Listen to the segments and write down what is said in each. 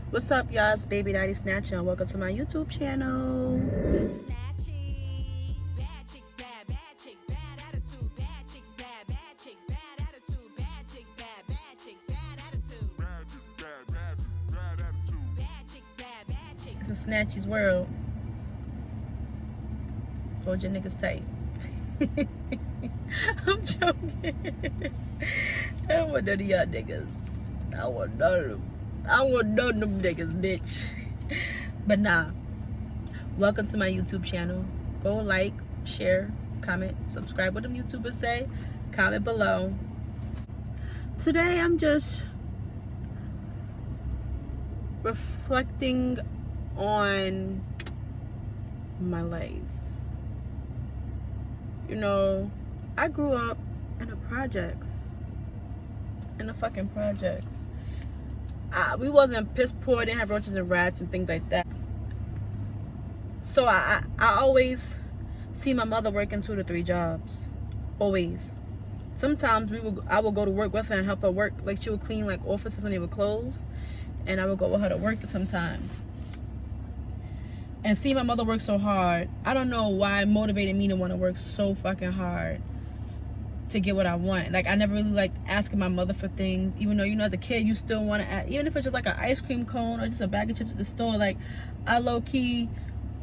What's up, y'all? It's Baby Daddy Snatcher, and welcome to my YouTube channel. It's a Snatchy's world. Hold your niggas tight. I'm joking. I don't want none of y'all niggas. I want none of them. I want none of them niggas, bitch. But nah. Welcome to my YouTube channel. Go like, share, comment, subscribe. What them YouTubers say? Comment below. Today I'm just reflecting on my life. You know, I grew up in the projects. In the fucking projects. We wasn't piss poor, didn't have roaches and rats and things like that. So I always see my mother working 2 to 3 jobs. Always. Sometimes I would go to work with her and help her work. Like, she would clean like offices when they were closed, and I would go with her to work sometimes. And see my mother work so hard, I don't know why it motivated me to want to work so fucking hard to get what I want. Like, I never really liked asking my mother for things, even though, you know, as a kid you still want to ask, even if it's just like an ice cream cone or just a bag of chips at the store. Like, I low-key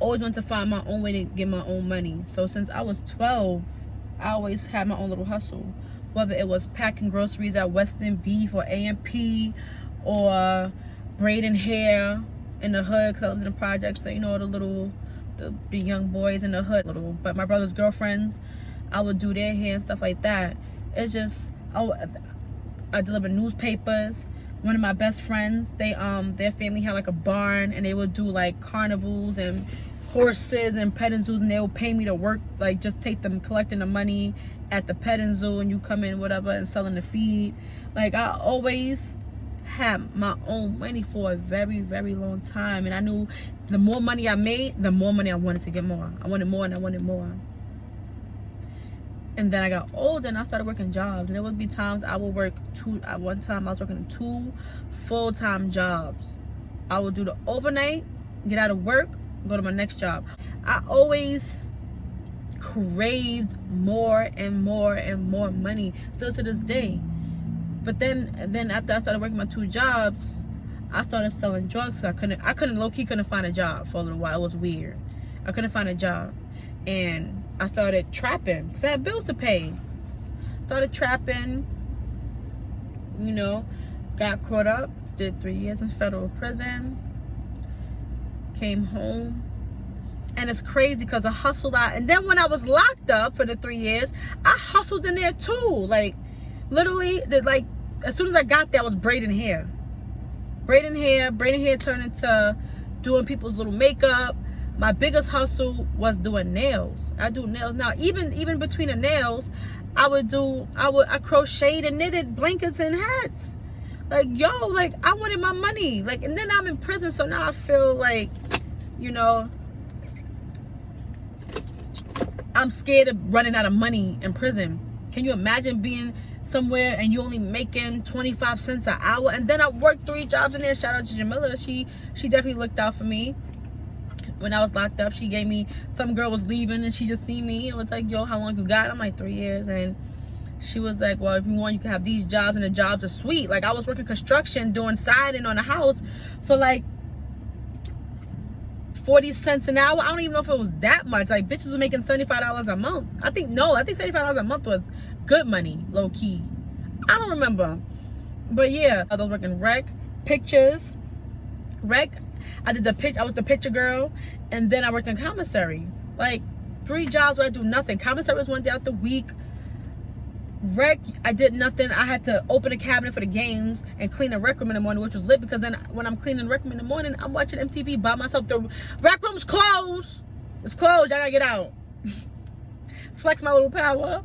always wanted to find my own way to get my own money. So since I was 12, I always had my own little hustle, whether it was packing groceries at Weston Beef or A&P, or braiding hair in the hood, because I lived in the projects. So, you know, the young boys in the hood, but my brother's girlfriends, I would do their hair and stuff like that. It's just, I delivered newspapers. One of my best friends, their family had like a barn, and they would do like carnivals and horses and petting zoos, and they would pay me to work, like just take them collecting the money at the petting zoo, and you come in whatever and selling the feed. Like, I always had my own money for a very, very long time, and I knew the more money I made, the more money I wanted to get more. I wanted more and I wanted more. And then I got older and I started working jobs, and there would be times I would work at one time I was working 2 full-time jobs. I would do the overnight, get out of work, go to my next job. I always craved more and more and more money, still to this day. But then after I started working my 2 jobs, I started selling drugs. So I couldn't low-key couldn't find a job for a little while. It was weird. I couldn't find a job, and I started trapping because I had bills to pay. Started trapping, you know, got caught up, did 3 years in federal prison, came home. And it's crazy because I hustled out. And then when I was locked up for the 3 years, I hustled in there too. Like, literally, like, as soon as I got there, I was braiding hair. Braiding hair turned into doing people's little makeup. My biggest hustle was doing nails. I do nails now. Even between the nails, I crocheted and knitted blankets and hats. Like, yo, like, I wanted my money. Like, and then I'm in prison, so now I feel like, you know, I'm scared of running out of money in prison. Can you imagine being somewhere and you only making 25 cents an hour? And then I worked 3 jobs in there. Shout out to Jamila. She definitely looked out for me. When I was locked up, she gave me, some girl was leaving and she just seen me and was like, yo, how long you got? I'm like, 3 years. And she was like, well, if you want, you can have these jobs, and the jobs are sweet. Like, I was working construction, doing siding on a house for like 40 cents an hour. I don't even know if it was that much. Like, bitches were making $75 a month. I think $75 a month was good money, low key. I don't remember. But yeah, I was working rec, pictures, rec. I was the picture girl, and then I worked in commissary. Like, 3 jobs where I do nothing. Commissary was 1 day out the week. Rec, I did nothing. I had to open a cabinet for the games and clean the rec room in the morning, which was lit, because then when I'm cleaning the rec room in the morning, I'm watching MTV by myself. The rec room's closed. It's closed. I gotta get out. Flex my little power.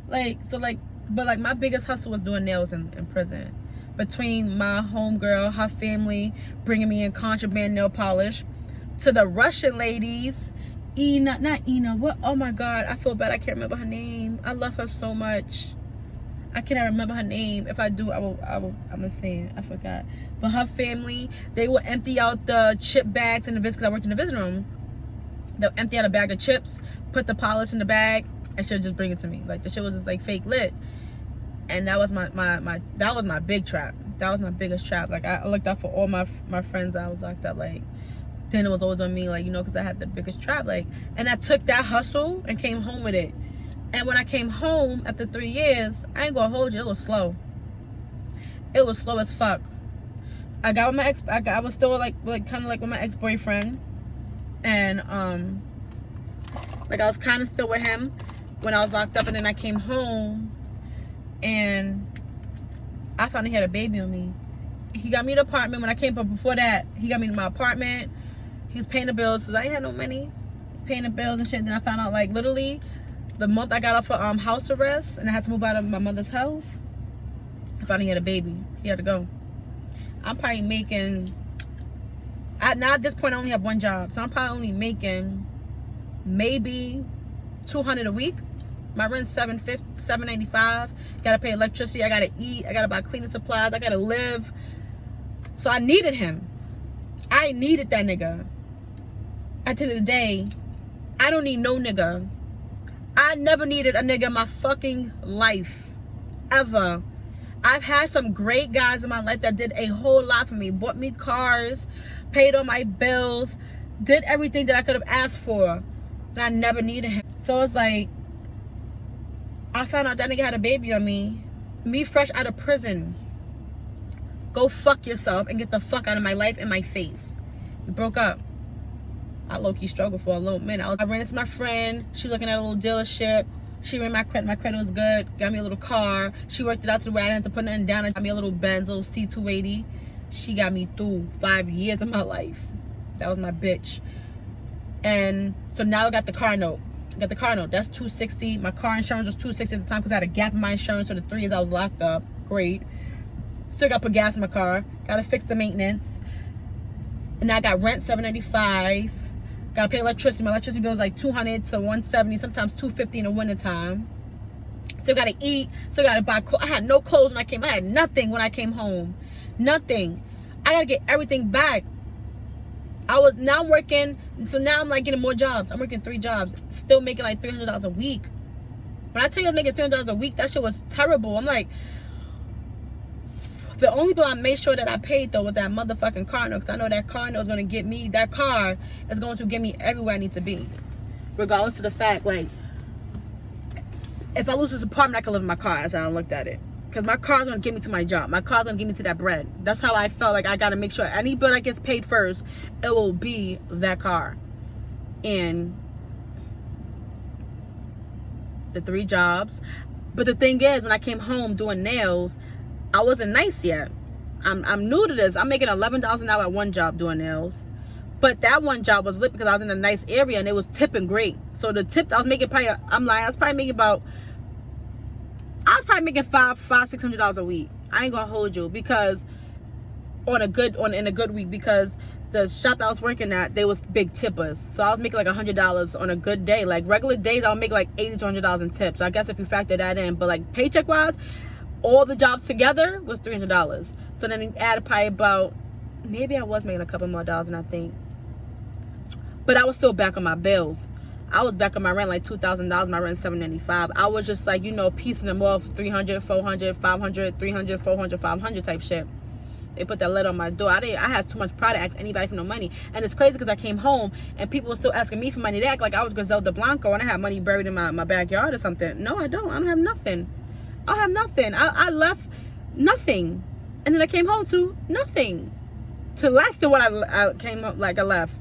But my biggest hustle was doing nails in prison. Between my homegirl, her family bringing me in contraband nail polish, to the Russian ladies, not Ina, what? Oh my God, I feel bad. I can't remember her name. I love her so much. I cannot remember her name. If I do, I'm gonna say it. I forgot. But her family, they will empty out the chip bags in the visit, because I worked in the visit room. They'll empty out a bag of chips, put the polish in the bag, and she'll just bring it to me. Like, the shit was just like fake lit. And that was my that was my big trap. That was my biggest trap. Like, I looked out for all my friends that I was locked up. Like, then it was always on me, like, you know, because I had the biggest trap. Like, and I took that hustle and came home with it. And when I came home after 3 years, I ain't gonna hold you, it was slow. It was slow as fuck. I got with my ex. I was still like kind of like with my ex-boyfriend, and like I was kind of still with him when I was locked up, and then I came home, and I found he had a baby on me. He got me the apartment when I came, but before that, he got me to my apartment. He was paying the bills, so I ain't had no money. He's paying the bills and shit. Then I found out, like, literally the month I got off for house arrest, and I had to move out of my mother's house, I found he had a baby. He had to go. I'm probably making, now at this point I only have one job, so I'm probably only making maybe $200 a week. My rent's $785. Gotta pay electricity, I gotta eat, I gotta buy cleaning supplies, I gotta live. So I needed him. I needed that nigga. At the end of the day, I don't need no nigga. I never needed a nigga in my fucking life, ever. I've had some great guys in my life that did a whole lot for me. Bought me cars, paid all my bills, did everything that I could have asked for. And I never needed him. So it's like, I found out that nigga had a baby on me. Me fresh out of prison. Go fuck yourself and get the fuck out of my life and my face. We broke up. I low-key struggled for a little minute. I ran into my friend. She looking at a little dealership. She ran my credit. My credit was good. Got me a little car. She worked it out to the way I didn't have to put nothing down. And got me a little Benz, a little C280. She got me through 5 years of my life. That was my bitch. And so now I got the car note. I got the car note. That's $260. My car insurance was $260 at the time because I had a gap in my insurance for the 3 years I was locked up. Great. Still got to put gas in my car. Got to fix the maintenance. And now I got rent $785. Gotta pay electricity. My electricity bill was like $200 to $170, sometimes $250 in the wintertime. Still gotta eat. Still gotta buy clothes. I had no clothes when I came. I had nothing when I came home. Nothing. I gotta get everything back. Now I'm working. So now I'm like getting more jobs. I'm working 3 jobs. Still making like $300 a week. When I tell you I was making $300 a week, that shit was terrible. I'm like, the only bill I made sure that I paid though was that motherfucking car note, because I know that car note is going to get me, that car is going to get me everywhere I need to be. Regardless of the fact, like, if I lose this apartment, I can live in my car as I looked at it. Because my car is going to get me to my job. My car is going to get me to that bread. That's how I felt like I got to make sure any bill that gets paid first, it will be that car. And the 3 jobs. But the thing is, when I came home doing nails, I wasn't nice yet. I'm new to this. I'm making $11 an hour at one job doing nails. But that one job was lit because I was in a nice area and it was tipping great. So the tip I was making probably, I'm lying, I was probably making $600 a week. I ain't gonna hold you, because in a good week, because the shop that I was working at, they was big tippers. So I was making like $100 on a good day. Like regular days, I'll make like $80 to $100 in tips. So I guess if you factor that in, but like paycheck wise, all the jobs together was $300. So then he added probably about, maybe I was making a couple more dollars than I think. But I was still back on my bills. I was back on my rent like $2,000. My rent $795. I was just like, you know, piecing them off, 300, 400, 500, 300, 400, 500 type shit. They put that lid on my door. I had too much pride to ask anybody for no money. And it's crazy because I came home and people were still asking me for money. They act like I was Griselda Blanco and I had money buried in my backyard or something. No, I don't. I don't have nothing. I have nothing. I left nothing. And then I came home to nothing. To less than what I came up, like I left.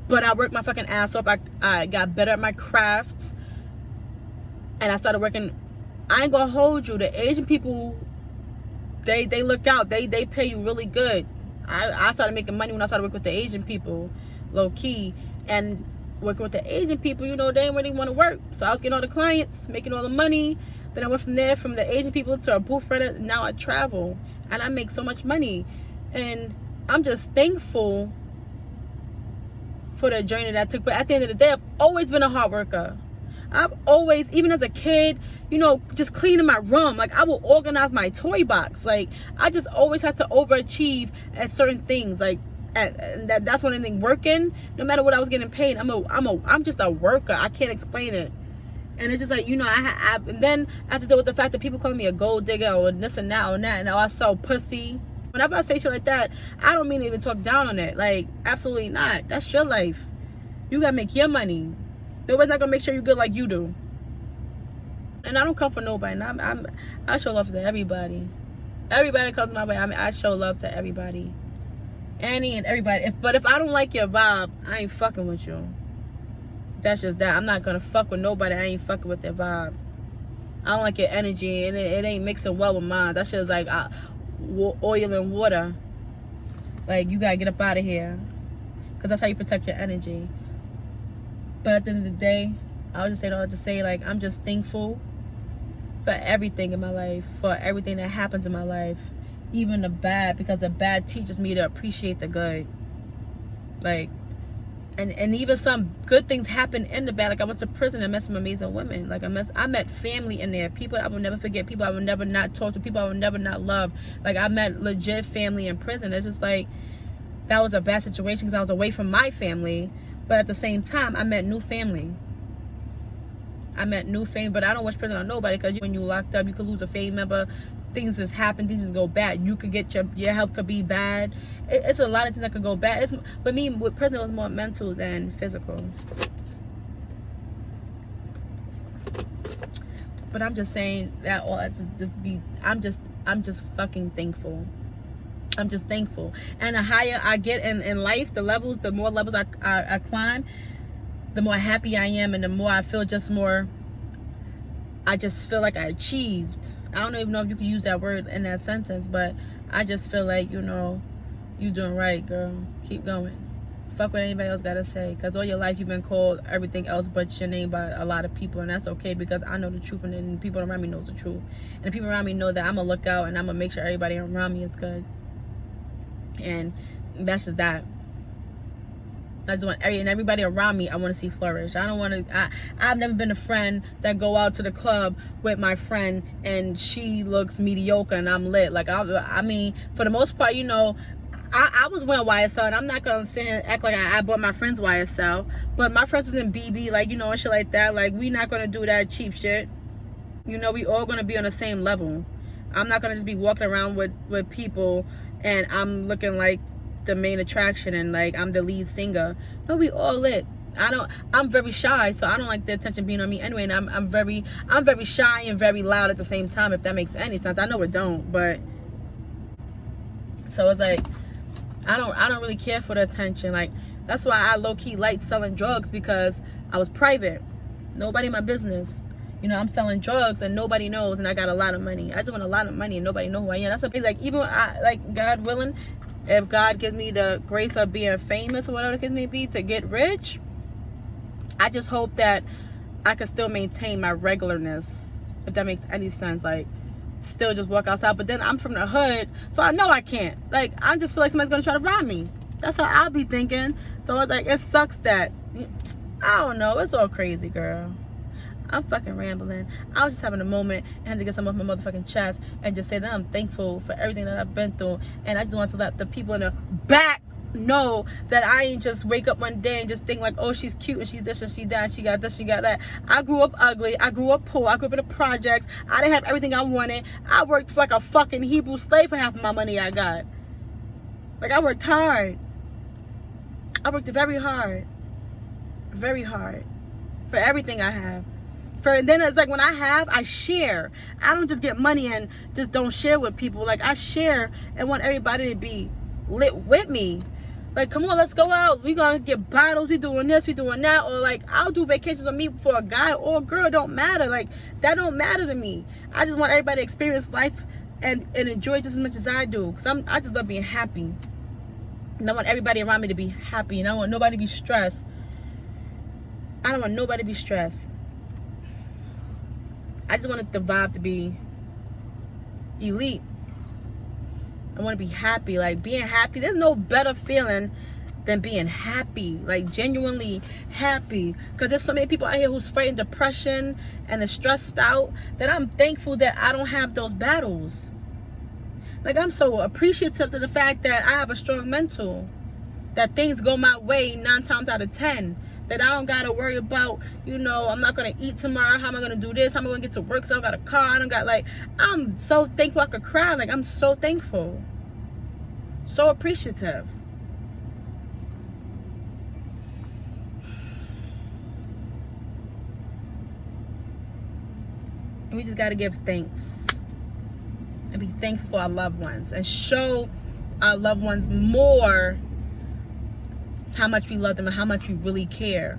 But I worked my fucking ass off. I got better at my crafts. And I started working. I ain't gonna hold you. The Asian people, they look out. They pay you really good. I started making money when I started working with the Asian people, low key. And working with the Asian people, you know, they didn't really want to work. So I was getting all the clients, making all the money. Then I went from there, from the Asian people to a booth runner. Now I travel and I make so much money. And I'm just thankful for the journey that I took. But at the end of the day, I've always been a hard worker. I've always, even as a kid, you know, just cleaning my room. Like, I will organize my toy box. Like, I just always have to overachieve at certain things. Like, and that's one thing. Working, no matter what I was getting paid, I'm just a worker. I can't explain it. And it's just like, you know, and then I have to deal with the fact that people call me a gold digger or this and that or that, and I sell pussy. Whenever I say shit like that, I don't mean to even talk down on it. Like, absolutely not. That's your life. You gotta make your money. Nobody's not gonna make sure you're good like you do. And I don't come for nobody. And I show love to everybody. Everybody that comes my way, I show love to everybody. Any and everybody. But if I don't like your vibe, I ain't fucking with you. That's just that. I'm not gonna fuck with nobody. I ain't fucking with their vibe. I don't like your energy, and it ain't mixing well with mine. That shit is like oil and water. Like, you gotta get up out of here, because that's how you protect your energy. But at the end of the day, I was just saying all that to say, like, I'm just thankful for everything in my life, for everything that happens in my life, even the bad, because the bad teaches me to appreciate the good. Like, and even some good things happen in the bad. Like, I went to prison and met some amazing women. Like, I met family in there, people I will never forget, people I will never not talk to, people I will never not love. Like, I met legit family in prison. It's just like, that was a bad situation because I was away from my family, but at the same time, I met new family. But I don't wish prison on nobody, because when you locked up, you could lose a family member. Things just happen. Things just go bad. You could get your health could be bad. It's a lot of things that could go bad. But me, with prison, it was more mental than physical. But I'm just saying that all that I'm just fucking thankful. I'm just thankful. And the higher I get in life, the more levels I climb, the more happy I am, and the more I feel I just feel like I achieved. I don't even know if you could use that word in that sentence, but I just feel like, you know, you doing right, girl. Keep going. Fuck what anybody else gotta say, because all your life you've been called everything else but your name by a lot of people, and that's okay, because I know the truth, and then people around me knows the truth, and the people around me know that I'm gonna look out and I'm gonna make sure everybody around me is good. And that's just that. I just want everybody around me, I want to see flourish. I don't want to, I've never been a friend that go out to the club with my friend and she looks mediocre and I'm lit. Like, I mean, for the most part, you know, I was wearing YSL, and I'm not going to sit here and act like I bought my friends YSL, but my friends was in BB, like, you know, and shit like that. Like, we not going to do that cheap shit. You know, we all going to be on the same level. I'm not going to just be walking around with people and I'm looking like the main attraction and like I'm the lead singer. No, we all lit. I'm very shy, so I don't like the attention being on me anyway, and I'm very shy and very loud at the same time, if that makes any sense. I know it don't, but so it's like I don't really care for the attention. Like, that's why I low-key liked selling drugs, because I was private. Nobody in my business. You know, I'm selling drugs and nobody knows, and I got a lot of money. I just want a lot of money and nobody know who I am. That's something like, even when like, God willing, if God gives me the grace of being famous or whatever the case may be, to get rich, I just hope that I can still maintain my regularness, if that makes any sense. Like, still just walk outside. But then I'm from the hood, so I know I can't. Like, I just feel like somebody's gonna try to rob me. That's how I'll be thinking. So it's like, it sucks that, I don't know, it's all crazy, girl. I'm fucking rambling. I was just having a moment and had to get some off my motherfucking chest and just say that I'm thankful for everything that I've been through. And I just want to let the people in the back know that I ain't just wake up one day and just think like, oh, she's cute and she's this and she that and she got this, she got that. I grew up ugly. I grew up poor. I grew up in the projects. I didn't have everything I wanted. I worked like a fucking Hebrew slave for half of my money I got. Like, I worked hard. I worked very hard. Very hard. For everything I have. And then it's like, when I share. I don't just get money and just don't share with people. Like, I share and want everybody to be lit with me. Like, come on, let's go out. We gonna get bottles. We doing this, we doing that. Or like, I'll do vacations with me for a guy or a girl. It don't matter. Like, that don't matter to me. I just want everybody to experience life and enjoy just as much as I do. Because I just love being happy. And I want everybody around me to be happy. And I don't want nobody to be stressed. I don't want nobody to be stressed. I just wanted the vibe to be elite. I want to be happy. Like, being happy, there's no better feeling than being happy, like genuinely happy. Because there's so many people out here who's fighting depression and is stressed out, that I'm thankful that I don't have those battles. Like, I'm so appreciative of the fact that I have a strong mental, that things go my way 9 times out of 10, that I don't gotta worry about, you know, I'm not gonna eat tomorrow, how am I gonna do this, how am I gonna get to work, because I don't got a car, I don't got, like, I'm so thankful I could cry. Like, I'm so thankful, so appreciative. And we just gotta give thanks and be thankful for our loved ones, and show our loved ones more how much we love them and how much we really care.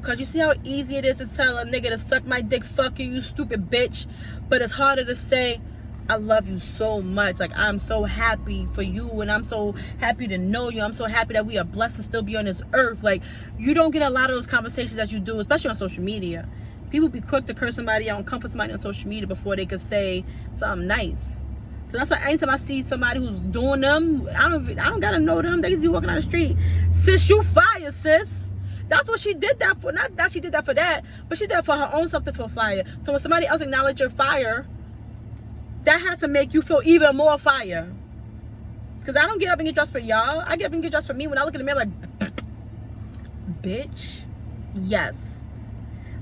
Because you see how easy it is to tell a nigga to suck my dick, fuck you, you stupid bitch. But it's harder to say, I love you so much. Like, I'm so happy for you, and I'm so happy to know you. I'm so happy that we are blessed to still be on this earth. Like, you don't get a lot of those conversations that you do, especially on social media. People be quick to curse somebody out and comfort somebody on social media before they could say something nice. So that's why anytime I see somebody who's doing them, I don't gotta know them. They just be walking down the street. Sis, you fire, sis. That's what she did that for. Not that she did that for that, but she did that for her own self to feel fire. So when somebody else acknowledge your fire, that has to make you feel even more fire. Because I don't get up and get dressed for y'all. I get up and get dressed for me. When I look in the mirror, like, bitch, yes.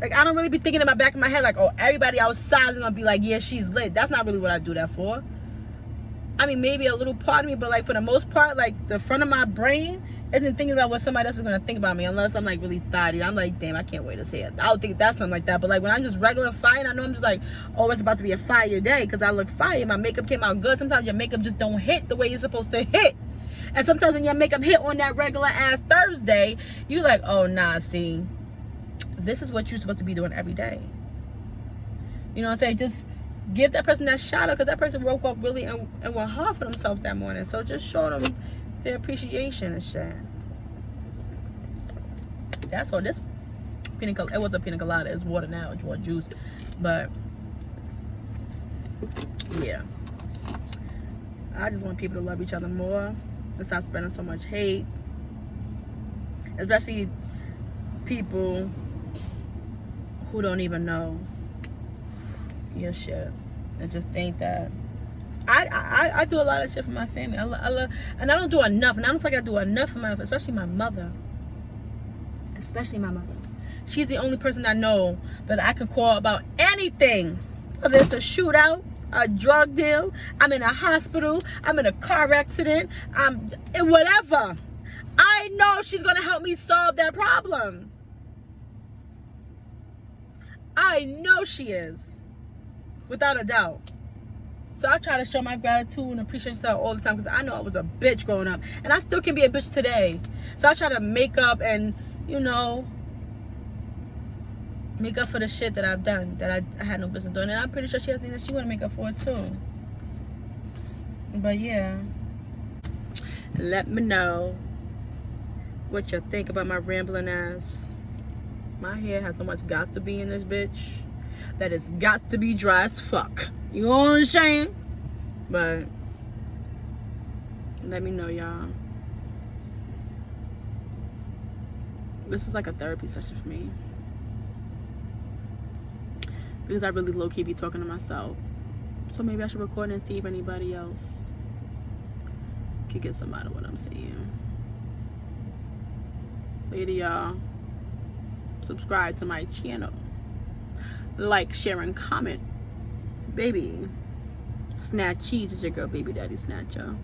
Like, I don't really be thinking in my back of my head, like, oh, everybody outside is gonna be like, yeah, she's lit. That's not really what I do that for. I mean, maybe a little part of me, but like, for the most part, like, the front of my brain isn't thinking about what somebody else is gonna think about me, unless I'm like really thotty. I'm like, damn, I can't wait to say it. I would think that's something like that. But like, when I'm just regular fire, I know I'm just like, oh, it's about to be a fire day because I look fire. My makeup came out good. Sometimes your makeup just don't hit the way you're supposed to hit. And sometimes when your makeup hit on that regular ass Thursday, you like, oh nah, see, this is what you're supposed to be doing every day. You know what I'm saying? Just give that person that shout out, because that person woke up really and went hard for themselves that morning. So just show them their appreciation and shit. That's all. This pina colada, it was a pina colada, it's water now, it's water juice. But yeah, I just want people to love each other more and stop spending so much hate, especially people who don't even know your shit, and just think that I do a lot of shit for my family. I love, and I don't do enough, and I don't think I do enough for my, especially my mother. Especially my mother. She's the only person I know that I can call about anything. Whether it's a shootout, a drug deal, I'm in a hospital, I'm in a car accident, I'm in whatever. I know she's gonna help me solve that problem. I know she is, without a doubt. So I try to show my gratitude and appreciation to her all the time, because I know I was a bitch growing up, and I still can be a bitch today. So I try to make up and, you know, make up for the shit that I've done, that I had no business doing. And I'm pretty sure she has things that she want to make up for too. But yeah, let me know what you think about my rambling ass. My hair has so much got to be in this bitch that it's got to be dry as fuck. You know what I'm saying? But let me know, y'all. This is like a therapy session for me, because I really low-key be talking to myself. So maybe I should record and see if anybody else could get some out of what I'm saying. Later, y'all. Subscribe to my channel. Like, share, and comment. Baby, snatch cheese is your girl, Baby Daddy Snatcher.